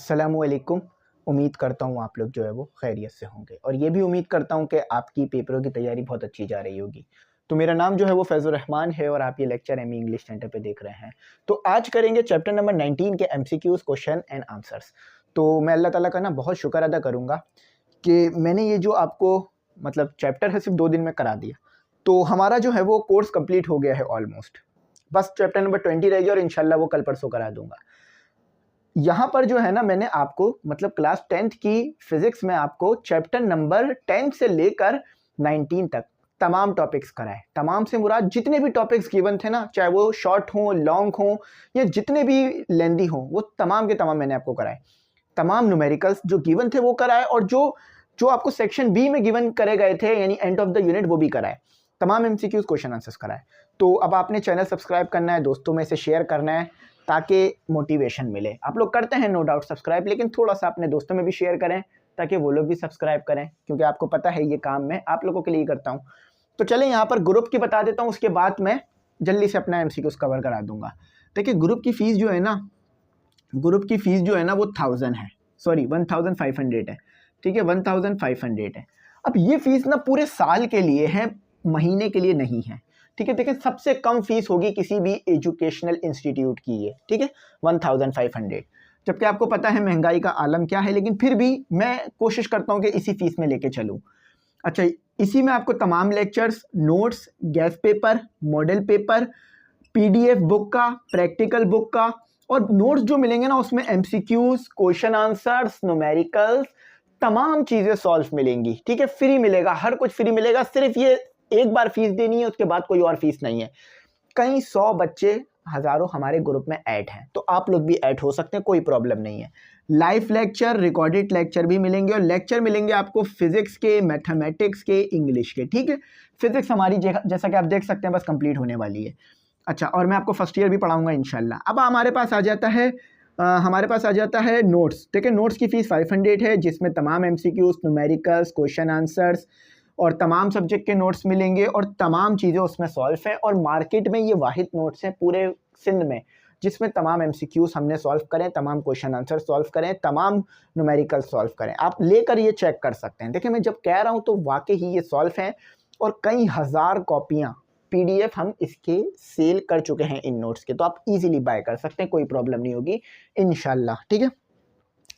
अस्सलामुअलैकुम। उम्मीद करता हूँ आप लोग जो है वो खैरियत से होंगे और ये भी उम्मीद करता हूँ कि आपकी पेपरों की तैयारी बहुत अच्छी जा रही होगी। तो मेरा नाम जो है वो फैज़ुर रहमान है और आप ये लेक्चर एमई इंग्लिश सेंटर पे देख रहे हैं। तो आज करेंगे चैप्टर नंबर 19 के एमसीक्यूज़ क्वेश्चन एंड आंसर्स। तो मैं अल्लाह ताला का ना बहुत शुक्र अदा करूँगा कि मैंने ये जो आपको मतलब चैप्टर है सिर्फ 2 दिन में करा दिया। तो हमारा जो है वो कोर्स कंप्लीट हो गया है ऑलमोस्ट। बस चैप्टर नंबर 20 रह गया और इंशाल्लाह वो कल परसों करा दूंगा। यहाँ पर जो है ना मैंने आपको मतलब क्लास 10th की फिजिक्स में आपको चैप्टर नंबर 10 से लेकर 19 तक तमाम टॉपिक्स कराए। तमाम से मुराद जितने भी टॉपिक्स गिवन थे ना, चाहे वो शॉर्ट हो, लॉन्ग हो या जितने भी लेंदी हो, वो तमाम के तमाम मैंने आपको कराए। तमाम न्यूमेरिकल्स जो गिवन थे वो कराए और जो जो आपको सेक्शन बी में गिवन करे गए थे यानी एंड ऑफ द यूनिट वो भी कराए। तमाम एमसीक्यूज क्वेश्चन आंसर्स कराए। तो अब आपने चैनल सब्सक्राइब करना है, दोस्तों में से शेयर करना है ताकि मोटिवेशन मिले। आप लोग करते हैं नो डाउट सब्सक्राइब, लेकिन थोड़ा सा अपने दोस्तों में भी शेयर करें ताकि वो लोग भी सब्सक्राइब करें, क्योंकि आपको पता है ये काम मैं आप लोगों के लिए करता हूँ। तो चलें यहाँ पर ग्रुप की बता देता हूँ, उसके बाद मैं जल्दी से अपना एमसीक्यूज कवर करा दूंगा। देखिए ग्रुप की फीस जो है ना, ग्रुप की फीस जो है ना वो 1000 है, सॉरी 1500 है। ठीक है, 1500 है। अब ये फीस ना पूरे साल के लिए है, महीने के लिए नहीं है। ठीक है, देखिए सबसे कम फीस होगी किसी भी एजुकेशनल इंस्टीट्यूट की ये। ठीक है, 1500। जबकि आपको पता है महंगाई का आलम क्या है, लेकिन फिर भी मैं कोशिश करता हूँ कि इसी फीस में लेके चलूँ। अच्छा, इसी में आपको तमाम lectures, notes, gas paper, model paper, PDF book का, प्रैक्टिकल बुक का और नोट्स जो मिलेंगे ना उसमें एमसीक्यूज, क्वेश्चन आंसर्स, न्यूमेरिकल्स, तमाम चीज़ें सॉल्व मिलेंगी। ठीक है, फ्री मिलेगा, हर कुछ फ्री मिलेगा। सिर्फ ये एक बार फीस देनी है, उसके बाद कोई और फीस नहीं है। कई 100 बच्चे, हज़ारों हमारे ग्रुप में ऐड हैं, तो आप लोग भी ऐड हो सकते हैं, कोई प्रॉब्लम नहीं है। लाइव लेक्चर, रिकॉर्डेड लेक्चर भी मिलेंगे और लेक्चर मिलेंगे आपको फिजिक्स के, मैथमेटिक्स के, इंग्लिश के। ठीक है, फिजिक्स हमारी जैसा कि आप देख सकते हैं बस कंप्लीट होने वाली है। अच्छा, और मैं आपको फर्स्ट ईयर भी पढ़ाऊंगा इंशाल्लाह। अब हमारे पास आ जाता है नोट्स। ठीक है, नोट्स की फ़ीस 500 है, जिसमें तमाम एमसीक्यूज, न्यूमेरिकल्स, क्वेश्चन आंसर्स और तमाम सब्जेक्ट के नोट्स मिलेंगे और तमाम चीज़ें उसमें सॉल्व हैं। और मार्केट में ये वाहिद नोट्स हैं पूरे सिंध में जिसमें तमाम एमसीक्यूज हमने सॉल्व करें, तमाम क्वेश्चन आंसर सॉल्व करें, तमाम न्यूमेरिकल सॉल्व करें। आप लेकर ये चेक कर सकते हैं। देखिए मैं जब कह रहा हूँ तो वाकई ही ये सॉल्व हैं और कई हज़ार कॉपियाँ पीडीएफ हम इसके सेल कर चुके हैं इन नोट्स के, तो आप इजीली बाय कर सकते हैं, कोई प्रॉब्लम नहीं होगी इंशाल्लाह। ठीक है,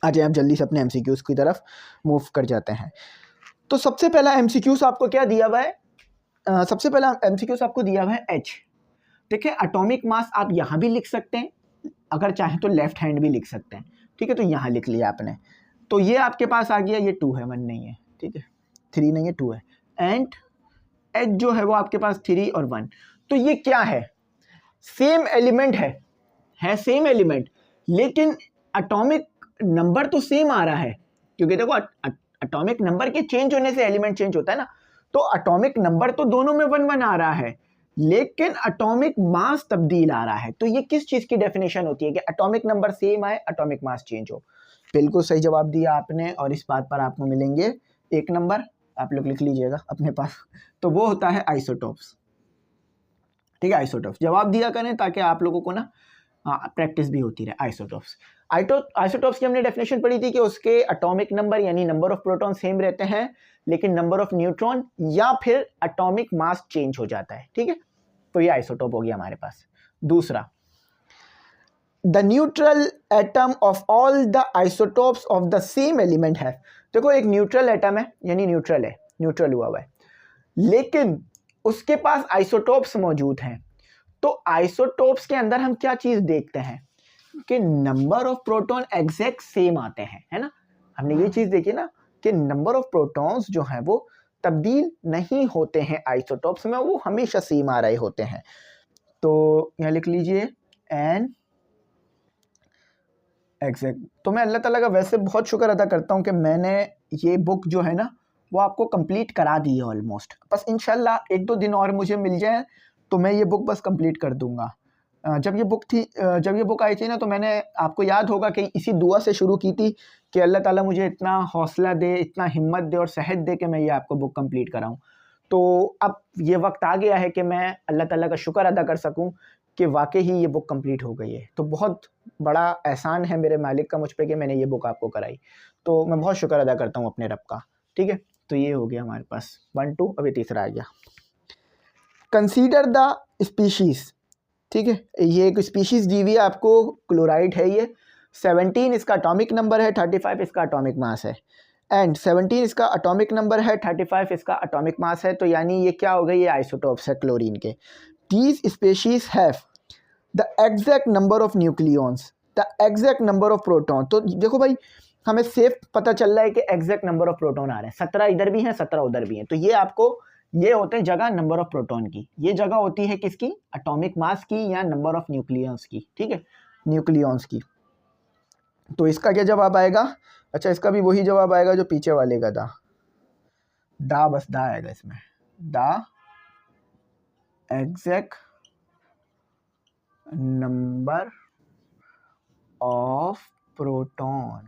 आ जाए आप जल्दी से अपने एमसीक्यूज की तरफ मूव कर जाते हैं। तो सबसे पहला एमसीक्यूज आपको क्या दिया हुआ है? सबसे पहला एमसीक्यूज आपको दिया हुआ है एच। देखिए एटॉमिक मास आप यहाँ भी लिख सकते हैं, अगर चाहें तो लेफ्ट हैंड भी लिख सकते हैं। ठीक है, तो यहाँ लिख लिया आपने, तो ये आपके पास आ गया। ये 2 है, 1 नहीं है। ठीक है, 3 नहीं है, 2 है। एंड एच जो है वो आपके पास 3 और 1। तो ये क्या है? सेम एलिमेंट है सेम एलिमेंट, लेकिन एटॉमिक नंबर तो सेम आ रहा है, क्योंकि देखो एटॉमिक नंबर के चेंज होने से एलिमेंट चेंज होता है ना। तो एटॉमिक नंबर तो दोनों में 1 1 आ रहा है, लेकिन एटॉमिक मास तब्दील आ रहा है। तो ये किस चीज की डेफिनेशन होती है कि एटॉमिक नंबर सेम आए, एटॉमिक मास चेंज हो? बिल्कुल सही जवाब दिया आपने और इस बात पर आपको मिलेंगे 1 नंबर। आप लोग लिख लीजिएगा अपने पास। तो वो होता है आइसोटोप्स। ठीक है, आइसोटोप्स जवाब दिया करें ताकि आप लोगों को ना प्रैक्टिस भी होती रहे। आइसोटोप्स की हमने डेफिनेशन पढ़ी थी कि उसके एटॉमिक नंबर यानी नंबर ऑफ प्रोटॉन सेम रहते हैं, लेकिन नंबर ऑफ न्यूट्रॉन या फिर एटॉमिक मास चेंज हो जाता है। ठीक है, तो ये आइसोटोप हो गया हमारे पास। दूसरा, the neutral atom of all the isotopes of the same element है। देखो एक न्यूट्रल एटम है यानी न्यूट्रल है, न्यूट्रल हुआ हुआ है, लेकिन उसके पास आइसोटोप्स मौजूद हैं। तो आइसोटोप्स के अंदर हम क्या चीज देखते हैं कि number of proton exact same आते हैं, है ना। हमने ये चीज देखी ना कि नंबर ऑफ प्रोटॉन्स जो हैं वो तब्दील नहीं होते हैं आइसोटोप्स में, वो हमेशा सेम आ रहे होते हैं। तो यहाँ लिख लीजिए एन एग्जैक्ट। तो मैं अल्लाह ताला का वैसे बहुत शुक्र अदा करता हूँ कि मैंने ये बुक जो है ना वो आपको कंप्लीट करा दी है ऑलमोस्ट। बस इंशाल्लाह 1-2 दिन और मुझे मिल जाए तो मैं ये बुक बस कंप्लीट कर दूंगा। जब ये बुक आई थी ना, तो मैंने, आपको याद होगा कि इसी दुआ से शुरू की थी कि अल्लाह ताला मुझे इतना हौसला दे, इतना हिम्मत दे और सेहत दे कि मैं ये आपको बुक कंप्लीट कराऊं। तो अब ये वक्त आ गया है कि मैं अल्लाह ताला का शुक्र अदा कर सकूं कि वाकई ही ये बुक कंप्लीट हो गई है। तो बहुत बड़ा एहसान है मेरे मालिक का मुझ पे कि मैंने ये बुक आपको कराई, तो मैं बहुत शुक्र अदा करता हूँ अपने रब का। ठीक है, तो ये हो गया हमारे पास 1 2, अभी तीसरा आ गया। Consider the species. ठीक है, ये एक स्पीशीज़ दी हुई है आपको, क्लोराइड है ये। 17 इसका एटॉमिक नंबर है, 35 इसका एटॉमिक मास है, एंड 17 इसका एटॉमिक नंबर है, 35 इसका एटॉमिक मास है। तो यानी ये क्या हो गई, ये आइसोटोप्स है क्लोरीन के। These species have the exact number of nucleons, the exact number of proton. तो देखो भाई, हमें सेफ पता चल रहा है कि एग्जैक्ट नंबर ऑफ प्रोटॉन आ रहे हैं, 17 इधर भी हैं 17 उधर भी हैं। तो ये आपको, ये होते हैं जगह नंबर ऑफ प्रोटॉन की, ये जगह होती है किसकी, एटॉमिक मास की या नंबर ऑफ न्यूक्लियॉन्स की। ठीक है, न्यूक्लियॉन्स की। तो इसका क्या जवाब आएगा, अच्छा इसका भी वही जवाब आएगा जो पीछे वाले का था, दा, बस दा आएगा इसमें, दा एग्जैक्ट नंबर ऑफ प्रोटॉन।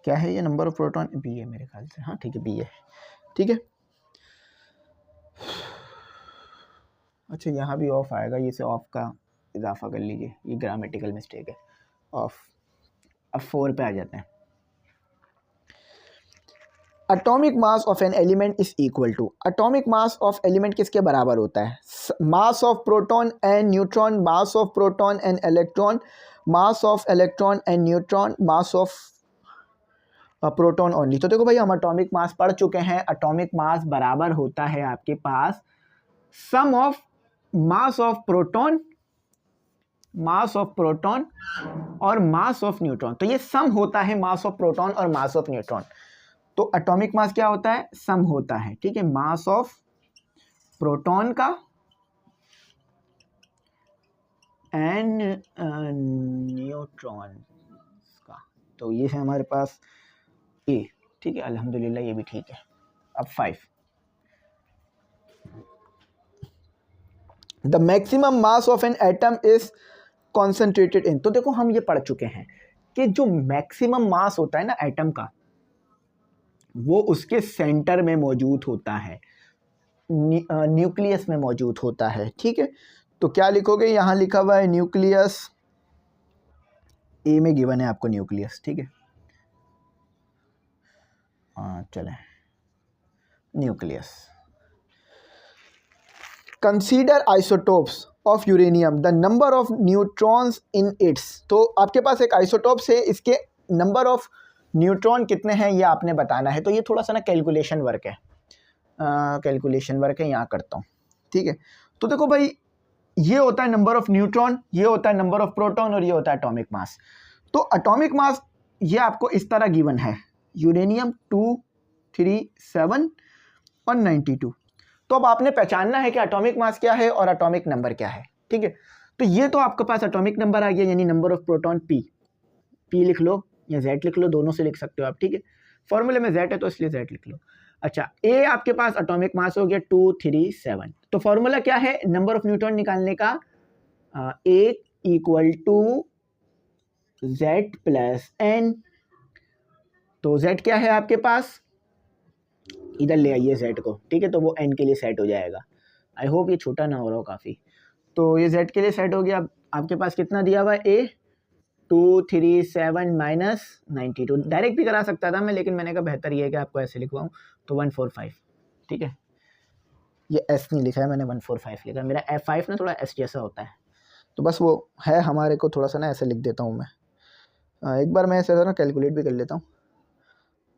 क्या है ये नंबर ऑफ प्रोटॉन, बी है मेरे ख्याल से, हाँ ठीक है बी है। ठीक है, अच्छा यहाँ भी ऑफ आएगा, ये से ऑफ का इजाफा कर लीजिए, ये ग्रामेटिकल मिस्टेक है, ऑफ। अब 4 पे आ जाते हैं। Atomic mass of an element is equal to, atomic mass of element किसके बराबर होता है, mass of proton and neutron, mass of proton and electron, mass of electron and neutron, mass of proton only. तो देखो भाई, हम atomic mass पढ़ चुके हैं, एटॉमिक मास बराबर होता है आपके पास sum of mass of proton, mass of proton और मास ऑफ न्यूट्रॉन। तो ये सम होता है मास ऑफ प्रोटॉन और मास ऑफ न्यूट्रॉन। तो एटॉमिक मास क्या होता है, सम होता है। ठीक है, मास ऑफ प्रोटॉन का एंड न्यूट्रॉन का। तो ये है हमारे पास ए। ठीक है, अल्हम्दुलिल्लाह ये भी ठीक है। अब 5, the maximum mass of an atom is concentrated in. तो देखो हम ये पढ़ चुके हैं कि जो मैक्सिमम मास होता है ना एटम का, वो उसके सेंटर में मौजूद होता है, न्यूक्लियस में मौजूद होता है। ठीक है, तो क्या लिखोगे, यहाँ लिखा हुआ है न्यूक्लियस, ए में गिवन है आपको न्यूक्लियस। ठीक है, हाँ चलें, nucleus. Consider isotopes of uranium, the number of neutrons in its. तो आपके पास एक आइसोटोप्स है, इसके नंबर ऑफ न्यूट्रॉन कितने हैं ये आपने बताना है। तो ये थोड़ा सा ना कैलकुलेशन वर्क है, कैलकुलेशन वर्क है, यहाँ करता हूँ। ठीक है, तो देखो भाई, ये होता है नंबर ऑफ न्यूट्रॉन, ये होता है नंबर ऑफ प्रोटॉन और ये होता है एटॉमिक मास। तो एटॉमिक मास ये आपको इस तरह गिवन है, यूरेनियम 237 192। तो अब आपने पहचानना है कि एटॉमिक मास क्या है और एटॉमिक नंबर क्या है। ठीक है, तो ये तो आपके पास एटॉमिक नंबर आ गया, यानी number of proton P, P लिख लो या जेड लिख लो, दोनों से लिख सकते हो आप। ठीक है, फॉर्मूले में जेड है तो इसलिए जेड लिख लो। अच्छा, ए आपके पास एटॉमिक मास हो गया 237। तो फॉर्मूला क्या है नंबर ऑफ न्यूट्रॉन निकालने का, A equal to Z plus N. तो जेड क्या है आपके पास, इधर ले आइए जेड को। ठीक है, तो वो एन के लिए सेट हो जाएगा। आई होप ये छोटा ना हो रहा हो काफ़ी। तो ये जेड के लिए सेट हो गया। अब आपके पास कितना दिया हुआ है, ए 237 माइनस 92। डायरेक्ट भी करा सकता था मैं, लेकिन मैंने कहा बेहतर ये है कि आपको ऐसे लिखवाऊँ। तो 145। ठीक है, ये एस नहीं लिखा है मैंने, 145 लिखा है। मेरा F5 ना थोड़ा एस जैसा होता है, तो बस वो है हमारे को थोड़ा सा ना ऐसे लिख देता हूँ मैं। एक बार मैं ऐसे ना कैलकुलेट भी कर लेता हूँ।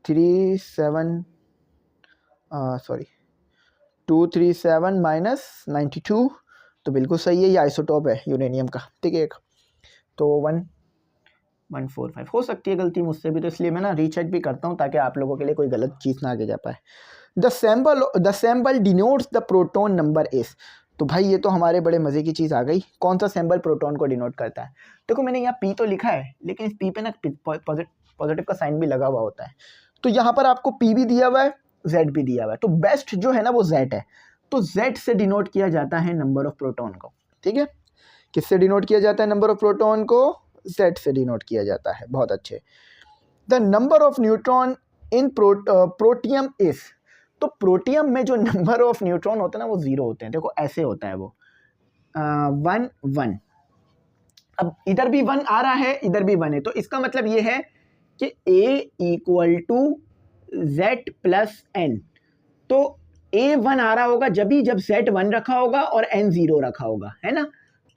237 माइनस 92, तो बिल्कुल सही है, ये आइसोटोप है यूरेनियम का। ठीक है, तो 145 हो सकती है गलती मुझसे भी, तो इसलिए मैं ना रीचेक भी करता हूँ ताकि आप लोगों के लिए कोई गलत चीज़ ना आगे जा पाए। The sample denotes the proton number is. तो भाई ये तो हमारे बड़े मज़े की चीज़ आ गई, कौन सा सैम्बल प्रोटॉन को डिनोट करता है। देखो मैंने यहाँ पी तो लिखा है, लेकिन इस पी पे ना पॉजिटिव का साइन भी लगा हुआ होता है। तो यहाँ पर आपको पी भी दिया हुआ है, जेड भी दिया हुआ है। तो बेस्ट जो है ना वो जेड है, तो जेड से डिनोट किया जाता है नंबर ऑफ प्रोटॉन को। ठीक है, किससे डिनोट किया जाता है नंबर ऑफ प्रोटॉन को, जेड से डिनोट किया जाता है। बहुत अच्छे। The number of neutron in protium is. तो प्रोटियम में जो नंबर ऑफ न्यूट्रॉन होते हैं ना वो 0 होते हैं। देखो ऐसे होता है वो, 1 1। अब इधर भी 1 आ रहा है, इधर भी 1 है, तो इसका मतलब ये है कि a equal to z plus n। तो a 1 आ रहा होगा जब z 1 रखा होगा और n 0 रखा होगा, है ना।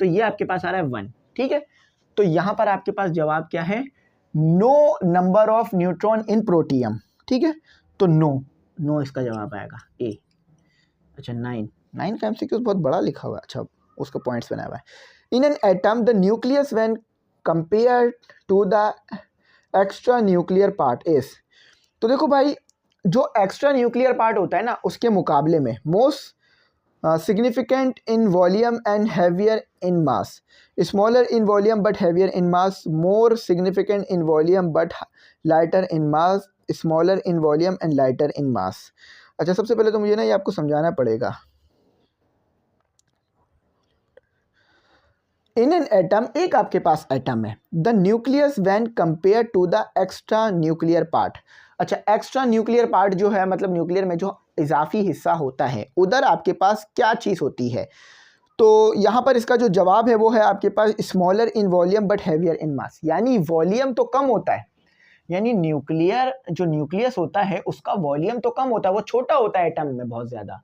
तो ये आपके पास आ रहा है 1, ठीक है। तो यहां पर आपके पास जवाब क्या है, no number of neutron in protium, ठीक है। तो नो इसका जवाब आएगा ए। अच्छा 9 का एमसीक्यू बहुत बड़ा लिखा हुआ है, अच्छा उसका पॉइंट्स बनाया हुआ है। In an atom the nucleus when compare to the extra nuclear part is. तो देखो भाई, जो एक्स्ट्रा न्यूक्लियर पार्ट होता है ना, उसके मुकाबले में most significant in volume and heavier in mass, smaller in volume but heavier in mass, more significant in volume but lighter in mass, smaller in volume and lighter in mass। अच्छा, सबसे पहले तो मुझे ना ये आपको समझाना पड़ेगा। इन एन एटम, एक आपके पास एटम है, the nucleus when compare to the extra nuclear part. अच्छा, एक्स्ट्रा न्यूक्लियर पार्ट जो है मतलब न्यूक्लियर में जो इजाफी हिस्सा होता है, उधर आपके पास क्या चीज़ होती है। तो यहाँ पर इसका जो जवाब है वो है आपके पास smaller in volume but heavier in mass. यानी वॉल्यूम तो कम होता है, यानी न्यूक्लियर जो न्यूक्लियस होता है उसका वॉल्यूम तो कम होता है, वो छोटा होता है एटम में बहुत ज़्यादा,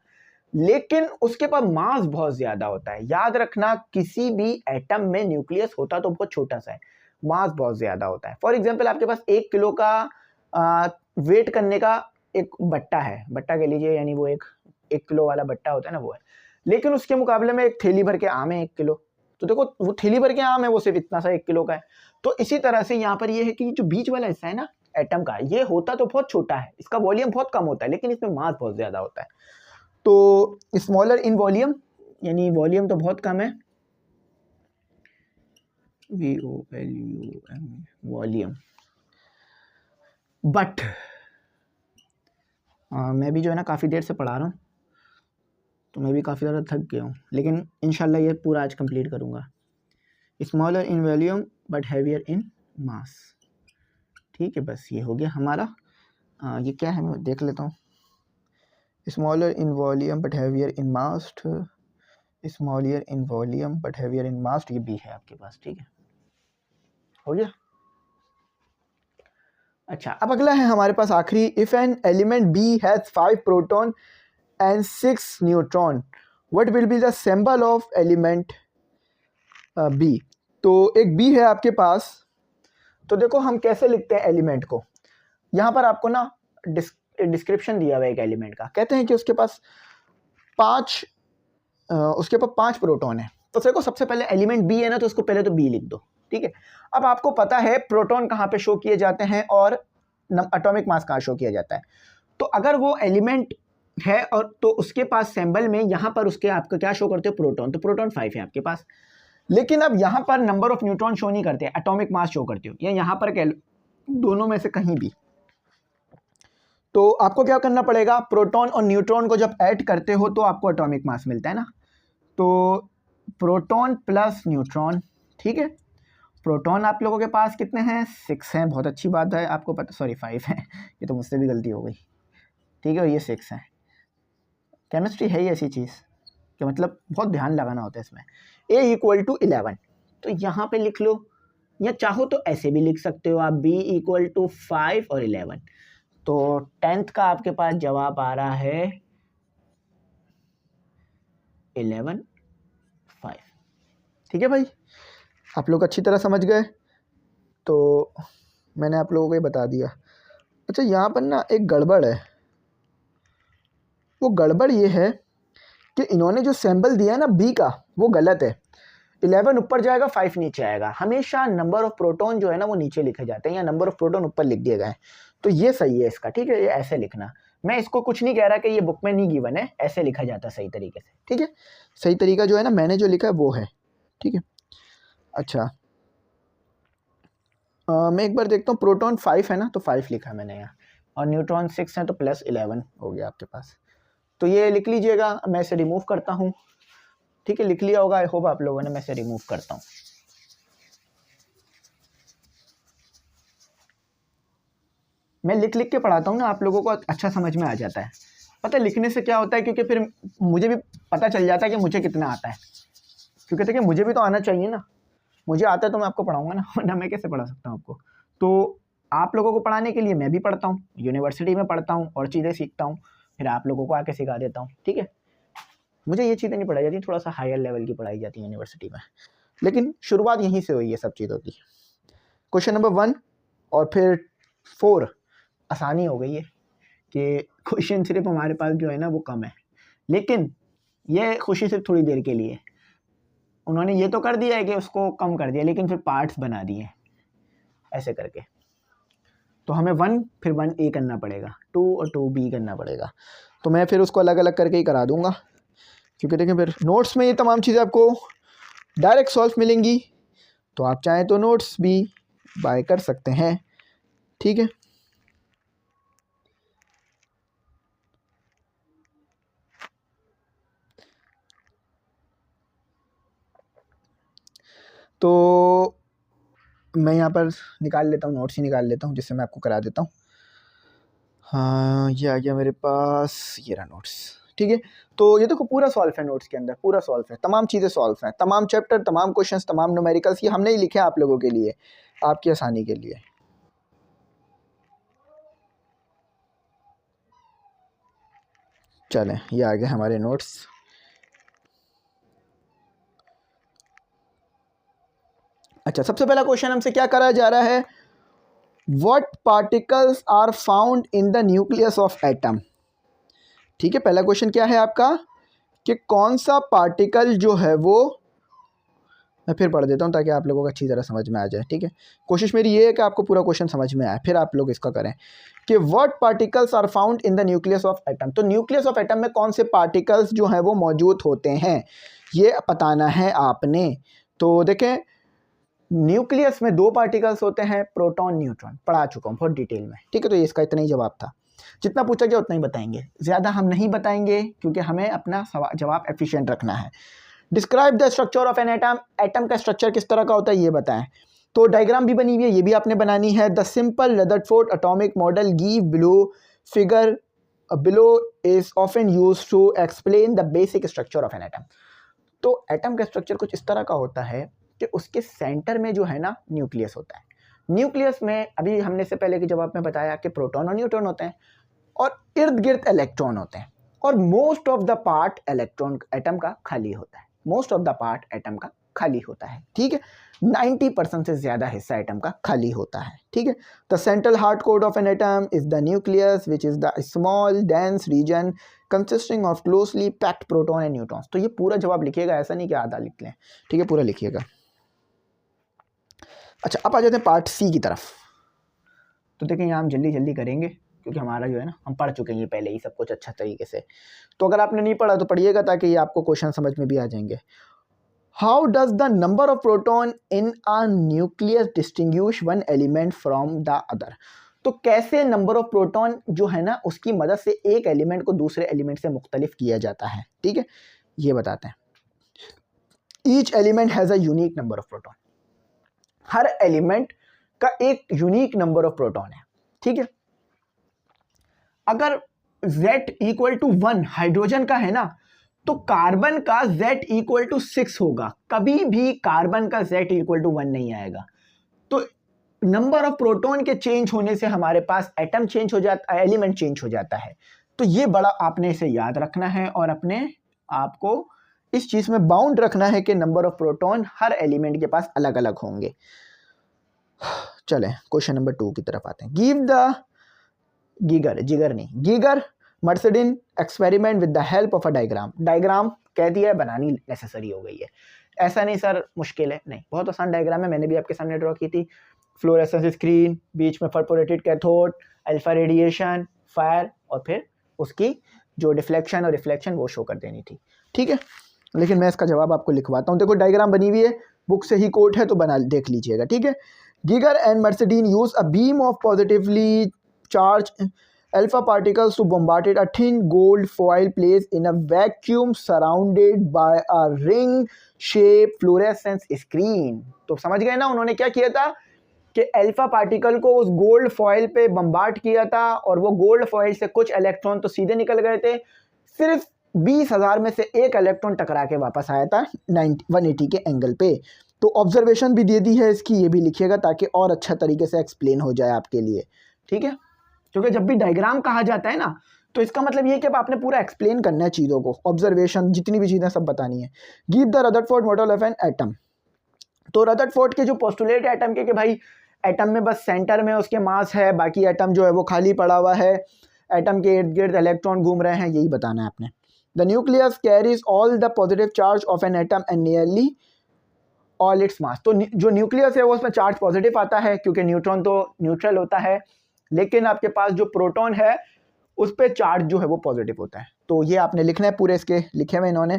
लेकिन उसके पास मास बहुत ज़्यादा होता है। याद रखना, किसी भी एटम में न्यूक्लियस होता तो बहुत छोटा सा है, मास बहुत ज़्यादा होता है। फॉर एग्जाम्पल आपके पास 1 किलो का वेट करने का एक बट्टा है, बट्टा कह लीजिए, यानी वो एक किलो वाला बट्टा होता है ना, वो है। लेकिन उसके मुकाबले में एक थैली भर के आम है 1 किलो, तो देखो वो थैली भर के आम है, वो सिर्फ इतना सा 1 किलो का है। तो इसी तरह से यहाँ पर ये है कि जो बीच वाला हिस्सा है ना एटम का, ये होता तो बहुत छोटा है, इसका वॉल्यूम बहुत कम होता है, लेकिन इसमें मास बहुत ज़्यादा होता है। तो स्मॉलर इन वॉल्यूम, यानी वॉल्यूम तो बहुत कम है, VOLUM वॉल्यूम, बट मैं भी जो है ना काफ़ी देर से पढ़ा रहा हूँ, तो मैं भी काफ़ी ज़्यादा थक गया हूँ, लेकिन इंशाल्लाह ये पूरा आज कंप्लीट करूँगा। Smaller in volume but heavier in mass, ठीक है। बस ये हो गया हमारा। ये क्या है मैं देख लेता हूँ। Smaller in volume but heavier in mass, smaller in volume but heavier in mass, ये भी है आपके पास, ठीक है, हो गया। अच्छा, अब अगला है हमारे पास आखिरी, if an element B has 5 proton and 6 neutron, what will be the symbol of element B. तो एक बी है आपके पास, तो देखो हम कैसे लिखते हैं एलिमेंट को। यहाँ पर आपको ना डिस्क्रिप्शन दिया हुआ है एक एलिमेंट का, कहते हैं कि उसके पास 5 प्रोटॉन है। तो देखो सबसे पहले एलिमेंट बी है ना, तो उसको पहले तो बी लिख दो, ठीक है। अब आपको पता है प्रोटॉन कहाँ पे शो किए जाते हैं और एटॉमिक मास कहाँ शो किया जाता है। तो अगर वो एलिमेंट है और तो उसके पास सिंबल में यहाँ पर उसके आपको क्या शो करते हो, प्रोटॉन, तो प्रोटॉन 5 है आपके पास। लेकिन अब यहाँ पर नंबर ऑफ न्यूट्रॉन शो नहीं करते, एटॉमिक मास शो करते हो, या यहाँ पर दोनों में से कहीं भी। तो आपको क्या करना पड़ेगा, प्रोटॉन और न्यूट्रॉन को जब ऐड करते हो तो आपको एटॉमिक मास मिलता है ना। तो प्रोटॉन प्लस न्यूट्रॉन, ठीक है। प्रोटॉन आप लोगों के पास कितने हैं, 6 हैं, बहुत अच्छी बात है, आपको पता, सॉरी 5 हैं, ये तो मुझसे भी गलती हो गई, ठीक है। और ये 6 हैं। केमिस्ट्री है ही ऐसी चीज़ कि मतलब बहुत ध्यान लगाना होता है इसमें। A इक्वल टू 11, तो यहाँ पे लिख लो, या चाहो तो ऐसे भी लिख सकते हो आप, B इक्वल टू 5 और 11। तो 10th का आपके पास जवाब आ रहा है 11 5, ठीक है भाई। आप लोग अच्छी तरह समझ गए, तो मैंने आप लोगों को ये बता दिया। अच्छा, यहाँ पर ना एक गड़बड़ है, वो गड़बड़ ये है कि इन्होंने जो सिंबल दिया है ना बी का, वो गलत है। 11 ऊपर जाएगा, 5 नीचे आएगा। हमेशा नंबर ऑफ प्रोटॉन जो है ना वो नीचे लिखे जाते हैं, या नंबर ऑफ प्रोटॉन ऊपर लिख दिए गए। तो ये सही है इसका, ठीक है, ये ऐसे लिखना। मैं इसको कुछ नहीं कह रहा कि ये बुक में नहीं गिवन है, ऐसे लिखा जाता है सही तरीके से, ठीक है। सही तरीका जो है ना मैंने जो लिखा है वो है, ठीक है। अच्छा, मैं एक बार देखता हूँ, प्रोटॉन 5 है ना, तो 5 लिखा है मैंने यहाँ, और न्यूट्रॉन 6 है, तो प्लस 11 हो गया आपके पास। तो ये लिख लीजिएगा, मैं इसे रिमूव करता हूँ, ठीक है। लिख लिया होगा आई होप आप लोगों ने, मैं इसे रिमूव करता हूँ। मैं लिख लिख के पढ़ाता हूँ ना, आप लोगों को अच्छा समझ में आ जाता है। पता है लिखने से क्या होता है, क्योंकि फिर मुझे भी पता चल जाता है कि मुझे कितना आता है। क्योंकि देखिए मुझे भी तो आना चाहिए ना, मुझे आता है तो मैं आपको पढ़ाऊंगा ना, वरना मैं कैसे पढ़ा सकता हूँ आपको। तो आप लोगों को पढ़ाने के लिए मैं भी पढ़ता हूँ, यूनिवर्सिटी में पढ़ता हूँ और चीज़ें सीखता हूँ, फिर आप लोगों को आके सिखा देता हूँ, ठीक है। मुझे ये चीज़ें नहीं पढ़ाई जाती, थोड़ा सा हायर लेवल की पढ़ाई जाती है यूनिवर्सिटी में, लेकिन शुरुआत यहीं से हुई है सब चीज़ों की। क्वेश्चन नंबर 1 और फिर 4 आसानी हो गई है कि क्वेश्चन सिर्फ हमारे पास जो है ना वो कम है, लेकिन ये खुशी सिर्फ थोड़ी देर के लिए। उन्होंने ये तो कर दिया है कि उसको कम कर दिया, लेकिन फिर पार्ट्स बना दिए ऐसे करके। तो हमें 1 फिर 1A करना पड़ेगा, 2 और 2B करना पड़ेगा। तो मैं फिर उसको अलग अलग करके ही करा दूंगा, क्योंकि देखिए फिर नोट्स में ये तमाम चीज़ें आपको डायरेक्ट सॉल्व मिलेंगी, तो आप चाहें तो नोट्स भी बाय कर सकते हैं, ठीक है। तो मैं यहाँ पर निकाल लेता हूँ, नोट्स ही निकाल लेता हूँ, जिससे मैं आपको करा देता हूँ। हाँ, ये आ गया मेरे पास, ये रहा नोट्स, ठीक है। तो ये देखो पूरा सॉल्व है, नोट्स के अंदर पूरा सॉल्व है, तमाम चीज़ें सॉल्व हैं, तमाम चैप्टर, तमाम क्वेश्चंस, तमाम न्यूमेरिकल्स, ये हमने ही लिखे हैं आप लोगों के लिए, आपकी आसानी के लिए। चलें, ये आ गए हमारे नोट्स। अच्छा, सबसे पहला क्वेश्चन हमसे क्या करा जा रहा है, what particles are found in the nucleus of atom. ठीक है, पहला क्वेश्चन क्या है आपका कि कौन सा पार्टिकल जो है वो, मैं फिर पढ़ देता हूँ ताकि आप लोगों को अच्छी तरह समझ में आ जाए, ठीक है। कोशिश मेरी ये है कि आपको पूरा क्वेश्चन समझ में आए, फिर आप लोग इसका करें कि what particles are found in the nucleus of atom. तो न्यूक्लियस ऑफ एटम में कौन से पार्टिकल्स जो हैं वो मौजूद होते हैं, ये बताना है आपने। तो देखें, न्यूक्लियस में 2 पार्टिकल्स होते हैं, प्रोटॉन न्यूट्रॉन, पढ़ा चुका हूँ बहुत डिटेल में, ठीक है। तो ये इसका इतना ही जवाब था, जितना पूछा गया उतना ही बताएंगे, ज़्यादा हम नहीं बताएंगे क्योंकि हमें अपना जवाब एफिशिएंट रखना है। Describe the structure of an atom, atom का स्ट्रक्चर किस तरह का होता है ये बताएं। तो डायग्राम भी बनी हुई है, ये भी आपने बनानी है। The simple Rutherford atomic model give below figure below is often used to explain the basic structure of an atom. तो एटम का स्ट्रक्चर कुछ इस तरह का होता है कि उसके सेंटर में जो है ना न्यूक्लियस होता है। न्यूक्लियस में अभी हमने से पहले के जवाब में बताया कि प्रोटॉन और न्यूट्रॉन होते हैं और इर्द गिर्द इलेक्ट्रॉन होते हैं, और most of the part electron atom का खाली होता है, most of the part atom का खाली होता है, ठीक है। 90% से ज्यादा हिस्सा एटम का खाली होता है, ठीक है। The central hard core of an atom is the nucleus which is the small dense region consisting of closely packed proton and neutrons. तो ये पूरा जवाब लिखिएगा, ऐसा नहीं कि आधा लिख लें, ठीक है, पूरा लिखिएगा। अच्छा, अब आ जाते हैं पार्ट सी की तरफ। तो देखिए यहाँ हम जल्दी जल्दी करेंगे क्योंकि हमारा जो है ना, हम पढ़ चुके हैं पहले ही सब कुछ अच्छा तरीके से। तो अगर आपने नहीं पढ़ा तो पढ़िएगा ताकि ये आपको क्वेश्चन समझ में भी आ जाएंगे। How does the number of proton in a nucleus distinguish one element from the other. तो कैसे नंबर ऑफ प्रोटॉन जो है ना उसकी मदद से एक एलिमेंट को दूसरे एलिमेंट से मुख्तलिफ किया जाता है, ठीक है, ये बताते हैं। Each element has a unique number of proton, her element का एक यूनिक नंबर ऑफ प्रोटॉन है, ठीक है। अगर Z इक्वल टू 1 हाइड्रोजन का है ना, तो कार्बन का Z इक्वल टू 6 होगा, कभी भी कार्बन का Z इक्वल टू 1 नहीं आएगा। तो नंबर ऑफ प्रोटॉन के चेंज होने से हमारे पास एटम चेंज हो जाता है, एलिमेंट चेंज हो जाता है। तो ये बड़ा आपने इसे याद रखना है और अपने आपको इस चीज में बाउंड रखना है कि number of proton her element के पास अलग अलग होंगे। चलें क्वेश्चन नंबर 2 की तरफ आते हैं। Give the Geiger Marsden experiment with the help of a diagram. Diagram कह दिया है, बनानी नेसेसरी हो गई है। ऐसा नहीं सर मुश्किल है, नहीं, बहुत आसान डायग्राम है, मैंने भी आपके सामने ड्रॉ की थी। फ्लोरेसेंस स्क्रीन, बीच में perforated cathode, alpha radiation, fire, और फिर उसकी जो डिफ्लेक्शन और रिफ्लेक्शन वो शो कर देनी थी, ठीक है। लेकिन मैं इसका जवाब आपको लिखवाता हूँ। देखो डायग्राम बनी हुई है, बुक से ही कोट है, तो बना देख लीजिएगा, ठीक है। Geiger and Marsden use a beam of positively charged alpha particles to bombarded a thin gold foil placed in a vacuum surrounded by a ring shaped fluorescence screen। तो समझ गए ना, उन्होंने क्या किया था कि अल्फा पार्टिकल को उस गोल्ड फॉइल पे बम्बार्ड किया था और वो गोल्ड फॉइल से कुछ इलेक्ट्रॉन तो सीधे निकल गए थे, सिर्फ 20,000 में से एक इलेक्ट्रॉन टकरा के वापस आया था 180 के एंगल पे। तो ऑब्जर्वेशन भी दे दी है इसकी, ये भी लिखिएगा ताकि और अच्छा तरीके से एक्सप्लेन हो जाए आपके लिए, ठीक है। क्योंकि जब भी डायग्राम कहा जाता है ना, तो इसका मतलब ये कि अब आपने पूरा एक्सप्लेन करना है चीज़ों को, ऑब्जर्वेशन जितनी भी चीज़ें सब बतानी है। Give the Rutherford model of an atom. तो रदरफोर्ड के जो पोस्टुलेट है एटम के कि भाई एटम में बस सेंटर में उसके मास है, बाकी एटम जो है वो खाली पड़ा हुआ है, एटम के इर्द गिर्द इलेक्ट्रॉन घूम रहे हैं, यही बताना है आपने। The nucleus carries all the positive charge of an atom and nearly all its mass. तो जो न्यूक्लियस है वो उसमें चार्ज पॉजिटिव आता है क्योंकि न्यूट्रॉन तो न्यूट्रल होता है, लेकिन आपके पास जो प्रोटॉन है उस पर चार्ज जो है वो पॉजिटिव होता है। तो ये आपने लिखना है, पूरे इसके लिखे हुए इन्होंने।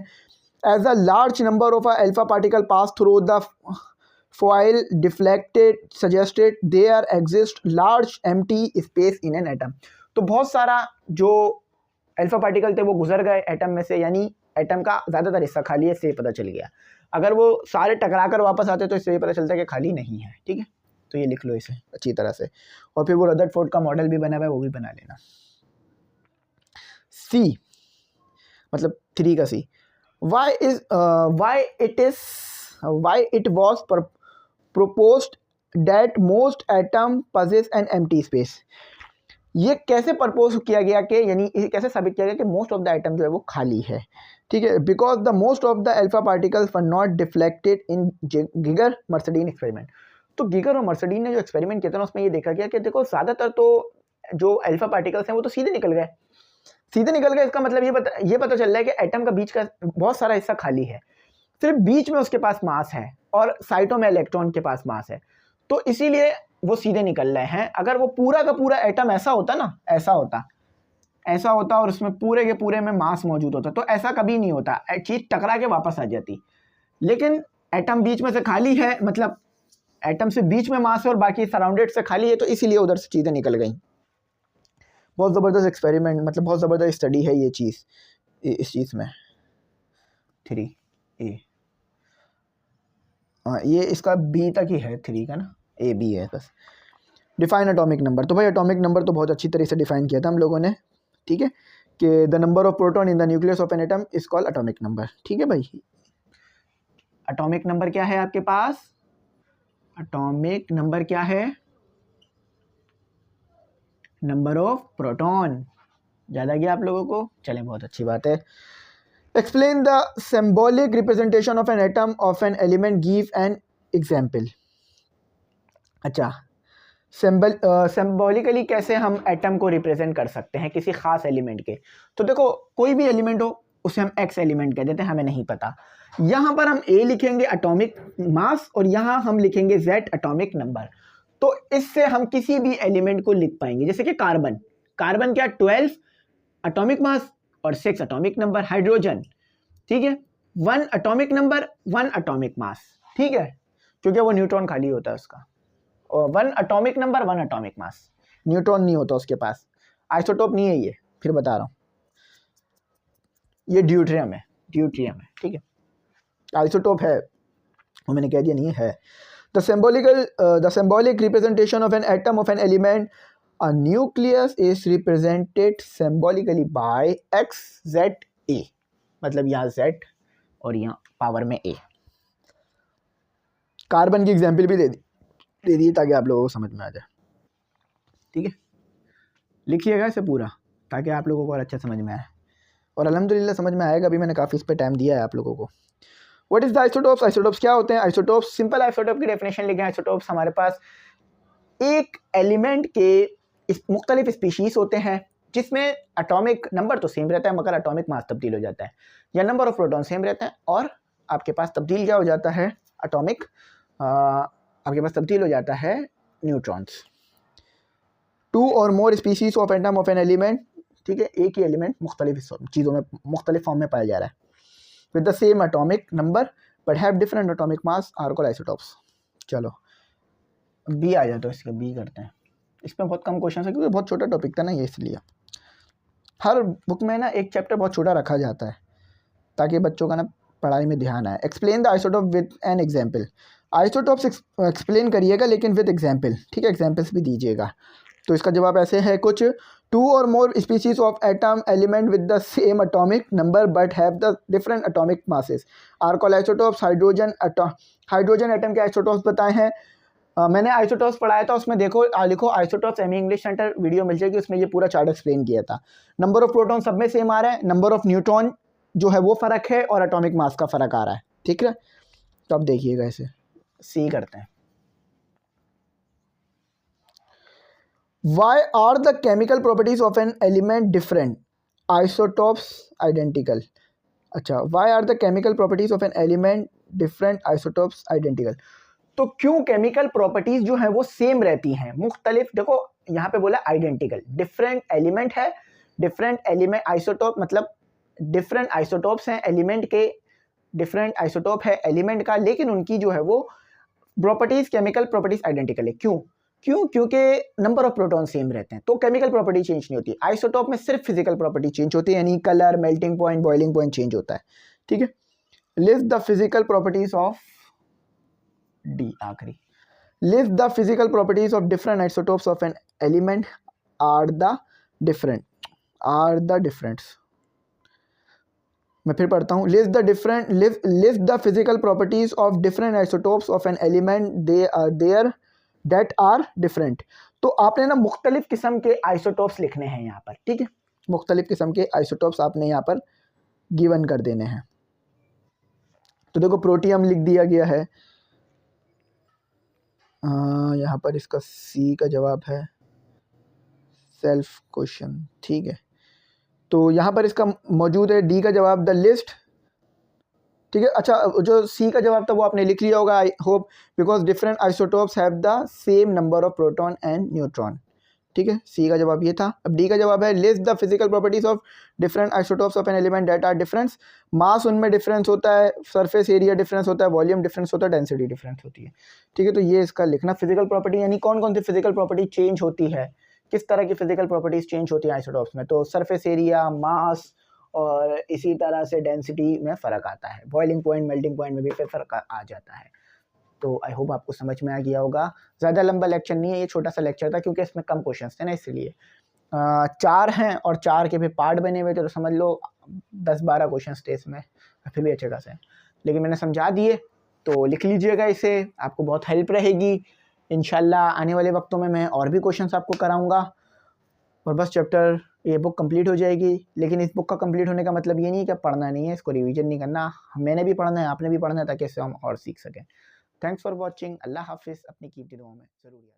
As a large number of alpha particle pass through the foil deflected suggested there exist large empty space in an atom। तो बहुत सारा जो अल्फा पार्टिकल थे वो गुजर गए एटम में से, यानी एटम का ज़्यादातर हिस्सा खाली है, इससे पता चल गया। अगर वो सारे टकरा कर वापस आते तो इससे ये पता चलता है कि खाली नहीं है, ठीक है। तो ये लिख लो इसे अच्छी तरह से, और फिर वो रदरफोर्ड का मॉडल भी बना हुआ है वो भी बना लेना। सी मतलब 3 का सी, why it was proposed that most atom possess an empty space। ये कैसे प्रपोज किया गया कि, यानी इसे कैसे साबित किया गया कि मोस्ट ऑफ द एटम जो है वो खाली है, ठीक है। Because the most of the alpha particles were not deflected in Geiger Marsden experiment. तो गिगर और मर्सिडीन ने जो एक्सपेरिमेंट किया था ना, उसमें ये देखा गया कि देखो ज़्यादातर तो जो अल्फा पार्टिकल्स हैं वो तो सीधे निकल गए। इसका मतलब ये पता चल रहा है कि एटम का बीच का बहुत सारा हिस्सा खाली है, सिर्फ बीच में उसके पास मास है और साइटों में इलेक्ट्रॉन के पास मास है, तो इसीलिए वो सीधे निकल रहे हैं। अगर वो पूरा का पूरा एटम ऐसा होता ना, ऐसा होता और उसमें पूरे के पूरे में मास मौजूद होता, तो ऐसा कभी नहीं होता, चीज़ टकरा के वापस आ जाती। लेकिन एटम बीच में से खाली है, मतलब एटम से बीच में मास है और बाकी सराउंडेड से खाली है, तो इसीलिए उधर से चीज़ें निकल गई। बहुत ज़बरदस्त एक्सपेरिमेंट, मतलब बहुत ज़बरदस्त स्टडी है ये चीज़, इस चीज़ में 3A। हाँ, ये इसका बी तक ही है, 3 का ना, ए बी है बस। Define atomic number. तो भाई एटॉमिक नंबर तो बहुत अच्छी तरह से डिफाइन किया था हम लोगों ने, ठीक है, कि the number of proton in the nucleus of an atom is called atomic number, ठीक है भाई। एटॉमिक नंबर क्या है आपके पास? एटॉमिक नंबर क्या है? Number of proton. ज़्यादा गया आप लोगों को? चलें, बहुत अच्छी बात है। Explain the symbolic representation of an atom of an element, give an example। अच्छा, सिम्बॉलिकली कैसे हम एटम को रिप्रेजेंट कर सकते हैं किसी खास एलिमेंट के। तो देखो, कोई भी एलिमेंट हो उसे हम एक्स एलिमेंट कह देते हैं, हमें नहीं पता। यहाँ पर हम ए लिखेंगे एटॉमिक मास और यहाँ हम लिखेंगे जेड एटॉमिक नंबर। तो इससे हम किसी भी एलिमेंट को लिख पाएंगे, जैसे कि कार्बन क्या 12 एटॉमिक मास और 6 एटॉमिक नंबर। हाइड्रोजन, ठीक है, 1 एटॉमिक नंबर 1 एटॉमिक मास, ठीक है, क्योंकि वो न्यूट्रॉन खाली होता है उसका, और 1 atomic number 1 atomic mass, neutron नहीं होता उसके पास, आइसोटोप नहीं है ये, फिर बता रहा हूँ, ये ड्यूट्रियम है, ठीक है, आइसोटोप है वो मैंने कह दिया नहीं है। The symbolic representation of an atom of an element, a nucleus is represented symbolically by x z a। मतलब यहाँ z और यहाँ पावर में a। कार्बन की एग्जाम्पल भी दे दी ताकि आप लोगों को समझ में आ जाए, ठीक है। लिखिएगा इसे पूरा ताकि आप लोगों को और अच्छा समझ में आए, और अल्हम्दुलिल्लाह समझ में आएगा। अभी मैंने काफ़ी इस पर टाइम दिया है आप लोगों को। What is the isotopes? Isotopes क्या होते हैं? आइसोटोप्स, सिंपल आइसोटोप की डेफिनेशन लिखें। आइसोटोप्स हमारे पास एक एलिमेंट के मुख्तलिफ स्पीशीज़ होते हैं जिसमें एटॉमिक नंबर तो सेम रहता है मगर एटॉमिक मास तब्दील हो जाता है, या नंबर ऑफ प्रोटॉन सेम रहता है और आपके पास तब्दील क्या हो जाता है? एटॉमिक आपके पास तब्दील हो जाता है neutrons. 2 or more species of atom of an element, ठीक है, एक ही एलिमेंट मुख्तलिफ चीज़ों में मुख्तलिफ फॉर्म में पाया जा रहा है with the same atomic number but have different atomic mass are called isotopes. चलो बी आ जाए तो इसके बी करते हैं। इसमें बहुत कम क्वेश्चन है क्योंकि बहुत छोटा टॉपिक था ना ये, इसलिए हर बुक में ना एक चैप्टर बहुत छोटा रखा जाता है ताकि बच्चों का ना पढ़ाई में ध्यान आए। Explain the isotope with an example. Isotopes explain करिएगा लेकिन विद एग्जाम्पल, ठीक है, एग्जाम्पल्स भी दीजिएगा। तो इसका जवाब ऐसे है कुछ, 2 or more species of atom element with the same atomic number but have the different atomic masses are called isotopes. Hydrogen atom के आइसोटोप्स बताए हैं। मैंने आइसोटोप्स पढ़ाया था, उसमें देखो लिखो isotopes Amy English Centre video मिल जाएगी, उसमें ये पूरा चार्ट एक्सप्लेन किया था। नंबर ऑफ प्रोटॉन सब में सेम आ रहा है, नंबर ऑफ न्यूट्रॉन जो है वो फ़र्क है और एटॉमिक मास का फ़र्क आ रहा है, ठीक है। तो अब देखिएगा इसे सी करते हैं। Why are the chemical properties of an element different? Isotopes identical. अच्छा, why are the chemical properties of an element different? Isotopes identical. तो क्यों केमिकल प्रॉपर्टीज जो है वो सेम रहती हैं, मुख्तलिफ। देखो यहाँ पे बोला आइडेंटिकल, डिफरेंट एलिमेंट है, डिफरेंट एलिमेंट आइसोटोप मतलब डिफरेंट आइसोटोप्स हैं एलिमेंट के, डिफरेंट आइसोटोप है एलिमेंट का, लेकिन उनकी जो है वो प्रॉपर्टीज केमिकल प्रॉपर्टीज आइडेंटिकल है। क्योंकि नंबर ऑफ प्रोटॉन सेम रहते हैं, तो केमिकल प्रॉपर्टी चेंज नहीं होती। आइसोटोप में सिर्फ फिजिकल प्रॉपर्टी चेंज होती है, यानी colour, melting point, boiling point change होता है, ठीक है। List the physical properties of D आखिरी, list the physical properties of different isotopes of an element are the differents. मैं फिर पढ़ता हूँ, list the physical properties of different isotopes of an element there that are different. तो आपने ना मुख्तलिफ किस्म के आइसोटोप्स लिखने हैं यहाँ पर, ठीक है। मुख्तलिफ किस्म के आइसोटोप्स आपने यहाँ पर गिवन कर देने हैं। तो देखो प्रोटियम लिख दिया गया है, यहाँ पर इसका सी का जवाब है सेल्फ क्वेश्चन, ठीक है। तो यहाँ पर इसका मौजूद है डी का जवाब द लिस्ट, ठीक है। अच्छा, जो सी का जवाब था वो आपने लिख लिया होगा I hope, because different isotopes have the same number of proton and neutron, ठीक है। सी का जवाब ये था। अब डी का जवाब है list the physical properties of different isotopes of an element that are difference. Mass उनमें डिफरेंस होता है, सरफेस एरिया डिफरेंस होता है, वॉल्यूम डिफरेंस होता है, डेंसिटी डिफरेंस होती है, ठीक है। तो ये इसका लिखना फिजिकल प्रॉपर्टी, यानी कौन कौन सी फिजिकल प्रॉपर्टी चेंज होती है, किस तरह की फिजिकल प्रॉपर्टीज चेंज होती है आइसोटोप्स में। तो सरफेस एरिया, मास और इसी तरह से डेंसिटी में फ़र्क आता है, बॉइलिंग पॉइंट, मेल्टिंग पॉइंट में भी फिर फ़र्क आ जाता है। तो आई होप आपको समझ में आ गया होगा। ज़्यादा लंबा लेक्चर नहीं है, ये छोटा सा लेक्चर था क्योंकि इसमें कम क्वेश्चंस थे ना, इसलिए 4 हैं और 4 के भी पार्ट बने हुए थे, तो समझ लो 10-12 क्वेश्चंस थे इसमें, फिर भी अच्छे खासे। लेकिन मैंने समझा दिए, तो लिख लीजिएगा इसे, आपको बहुत हेल्प रहेगी। इंशाल्लाह आने वाले वक्तों में मैं और भी क्वेश्चंस आपको कराऊंगा और बस चैप्टर ये बुक कंप्लीट हो जाएगी। लेकिन इस बुक का कंप्लीट होने का मतलब ये नहीं है कि पढ़ना नहीं है, इसको रिवीजन नहीं करना, मैंने भी पढ़ना है, आपने भी पढ़ना है, ताकि इससे हम और सीख सकें। Thanks for watching. अल्लाह हाफिज़। अपनी कीमती दुआओं में ज़रूर याद